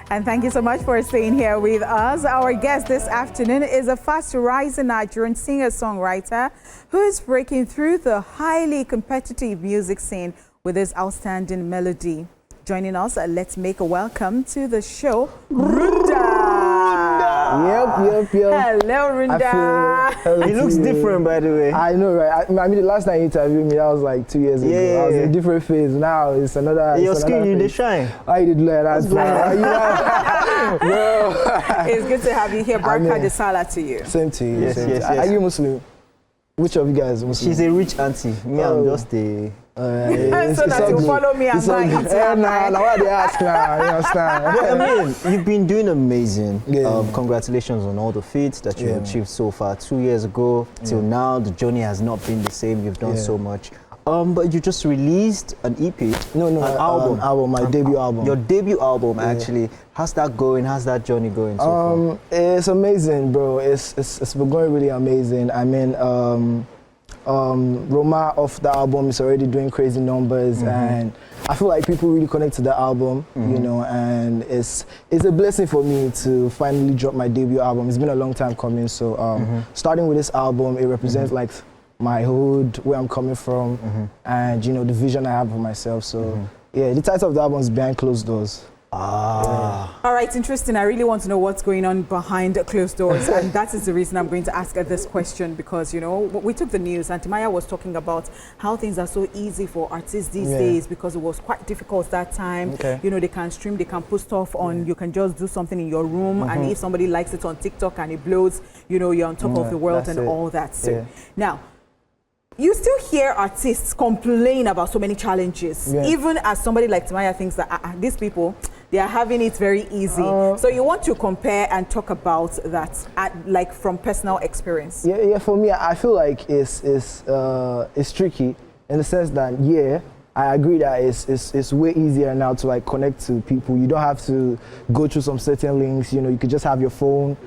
And thank you so much for staying here with us. Our guest this afternoon is a fast-rising Nigerian singer-songwriter who is breaking through the highly competitive music scene with his outstanding melody. Joining us, let's make a welcome to the show, Runda. Yep. Hello, Runda. He looks different, by the way. I know, right? I mean, the last time you interviewed me, that was like 2 years ago. I was in a different phase. Now it's another. Your skin, you did shine. I did learn. That's bro. It's good to have you here. Baraka de Salah to you. Same to you. Yes. Are you Muslim? Which of you guys is Muslim? She's a rich auntie. Me, I'm just a... so that you follow me and buy it. Now what they ask now, you understand? I mean, you've been doing amazing. Congratulations on all the feats that you achieved so far. 2 years ago till now, the journey has not been the same. You've done so much. But you just released an EP. An album, my debut album. Your debut album, actually. How's that going? How's that journey going so far? It's amazing, bro. It's been going really amazing. I mean, Roma of the album is already doing crazy numbers, and I feel like people really connect to the album, you know, and it's a blessing for me to finally drop my debut album. It's been a long time coming, so starting with this album, it represents like my hood, where I'm coming from, and you know, the vision I have for myself. So yeah, the title of the album is Behind Closed Doors. All right, interesting. I really want to know what's going on behind closed doors, and that is the reason I'm going to ask her this question, because you know, we took the news and Timaya was talking about how things are so easy for artists these days, because it was quite difficult that time. You know, they can stream, they can put stuff on, you can just do something in your room, and if somebody likes it on TikTok and it blows, you know, you're on top of the world and all that. So now, you still hear artists complain about so many challenges, even as somebody like Timaya thinks that these people, they are having it very easy. So you want to compare and talk about that, like from personal experience? Yeah. For me, I feel like it's tricky in the sense that I agree that it's way easier now to like connect to people. You don't have to go through some certain links. You know, you could just have your phone,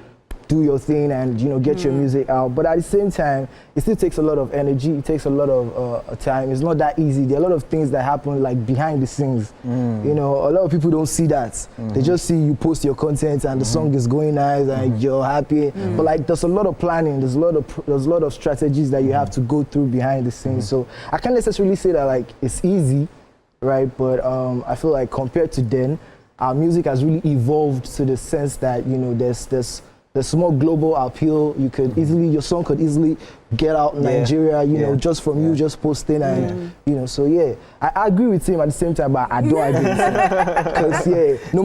do your thing, and you know, get your music out. But at the same time, it still takes a lot of energy. It takes a lot of time. It's not that easy. There are a lot of things that happen like behind the scenes. You know, a lot of people don't see that. They just see you post your content and the song is going nice and you're happy. But like, there's a lot of planning. There's a lot of strategies that you have to go through behind the scenes. So I can't necessarily say that like it's easy, right? But I feel like compared to then, our music has really evolved to the sense that, you know, there's more global appeal. You could easily, your song could easily get out in Nigeria, you know, just from you just posting and, you know, so I agree with him at the same time, but I don't agree with him. Because no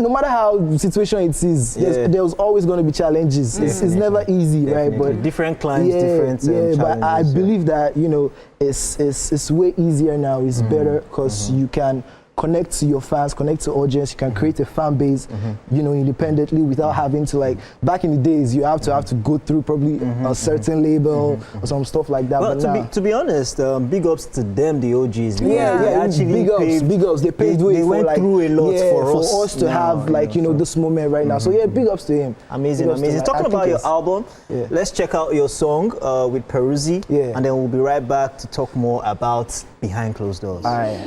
matter how the situation it is, there's always going to be challenges. It's never easy, right? But different clients, different challenges. But I believe that, you know, it's way easier now. It's better because you can connect to your fans, connect to audience. You can create a fan base, you know, independently without having to like. Back in the days, you have to go through probably a certain label or some stuff like that. Well, but to be honest, big ups to them, the OGs. Actually big ups. They paved way. They went through a lot for us to have like, you know, this moment right now. So big ups to him. Amazing. Talking about your album, let's check out your song with Peruzzi, and then we'll be right back to talk more about Behind Closed Doors. All right.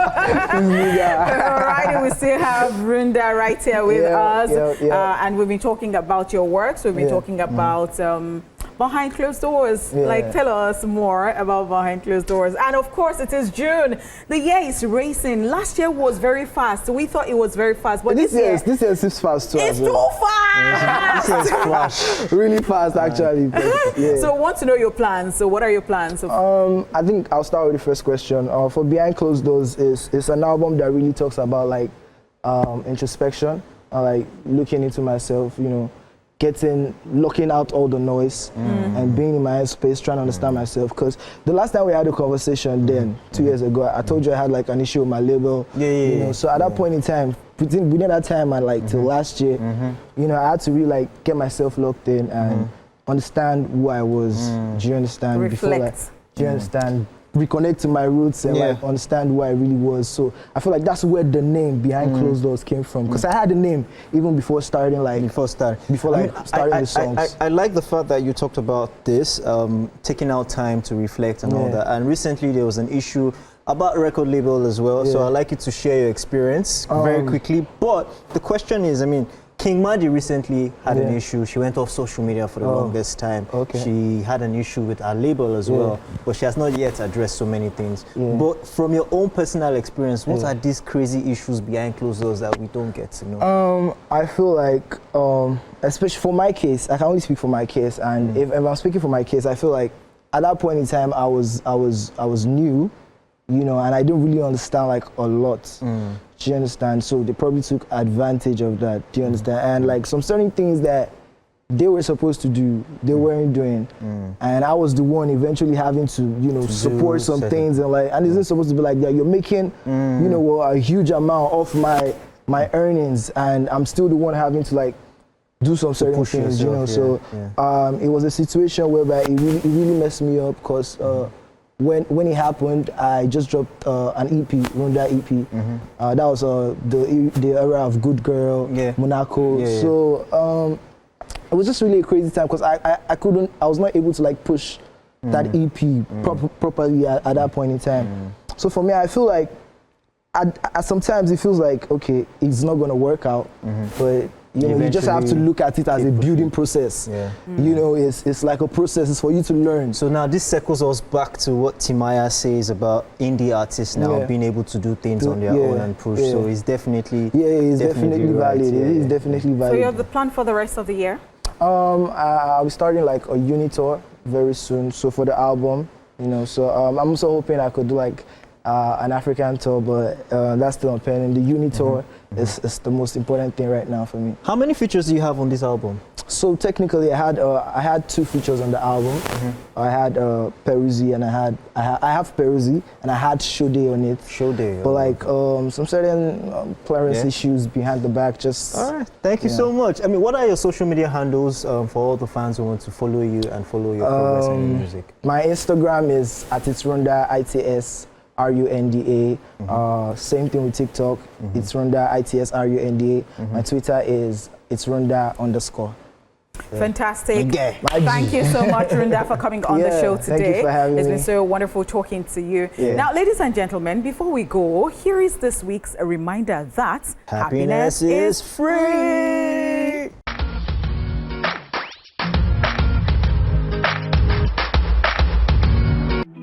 Alright, we still have Runda right here with us, and we've been talking about your works. We've been talking about Behind Closed Doors. Like, tell us more about Behind Closed Doors. And of course, it is June. The year is racing. Last year was very fast. We thought it was very fast, but this year is fast too. It's too fast. This is flash. Really fast, actually. So, I want to know your plans. So, what are your plans? I think I'll start with the first question. For Behind Closed Doors, it's an album that really talks about like introspection, like looking into myself, you know, looking out all the noise and being in my own space, trying to understand myself. Because the last time we had a conversation then, 2 years ago, I told you I had like an issue with my label. You know, so at that point in time, within that time and like till last year, you know, I had to really like get myself locked in and understand who I was. Do you understand? Reflect. Do you understand? Reconnect to my roots and like understand who I really was. So I feel like that's where the name Behind Closed Doors came from. Because I had the name even before starting starting the songs. I like the fact that you talked about this, taking out time to reflect and all that. And recently there was an issue about record label as well. So I'd like you to share your experience very quickly. But the question is, I mean, King Madi recently had an issue. She went off social media for the longest time. She had an issue with our label as well, but she has not yet addressed so many things. But from your own personal experience, what are these crazy issues behind closed doors that we don't get to know? I feel like, especially for my case, I can only speak for my case, and if I'm speaking for my case, I feel like at that point in time, I was new, you know, and I didn't really understand like a lot. Do you understand? So they probably took advantage of that. Do you understand? And like some certain things that they were supposed to do, they weren't doing, and I was the one eventually having to, you know, support some things, and like, and it's supposed to be like that. You're making, you know, a huge amount of my earnings, and I'm still the one having to like do some certain things, you know. So it was a situation whereby it really messed me up, because when it happened, I just dropped an EP, Runda EP. That was the era of Good Girl, Monaco. So it was just really a crazy time, because I was not able to like push that EP properly at that point in time. So for me, I feel like sometimes it feels like, okay, it's not gonna work out, but you know, you just have to look at it as a building process. You know, it's like a process. It's for you to learn. So now this circles us back to what Timaya says about indie artists now being able to do things on their own and push. So it's definitely it's definitely valid. It is definitely valid. So you have the plan for the rest of the year? I'll be starting like a uni tour very soon. So for the album, you know, so I'm also hoping I could do like an African tour, but that's still on pending. The uni tour is the most important thing right now for me. How many features do you have on this album? So technically, I had 2 features on the album. I had Peruzzi, and I have Peruzzi, and I had Shode on it. Shode. But like some certain clearance issues behind the back. Just. All right. Thank you so much. I mean, what are your social media handles for all the fans who want to follow you and follow your progress in your music? My Instagram is @itsrunda ITS. RUNDA. Same thing with TikTok. It's Runda ITS RUNDA. My Twitter is it's Runda _. Fantastic. Thank you so much, Runda, for coming on the show today. Thank you for having me. It's been so wonderful talking to you. Now, ladies and gentlemen, before we go, here is this week's reminder that happiness is free.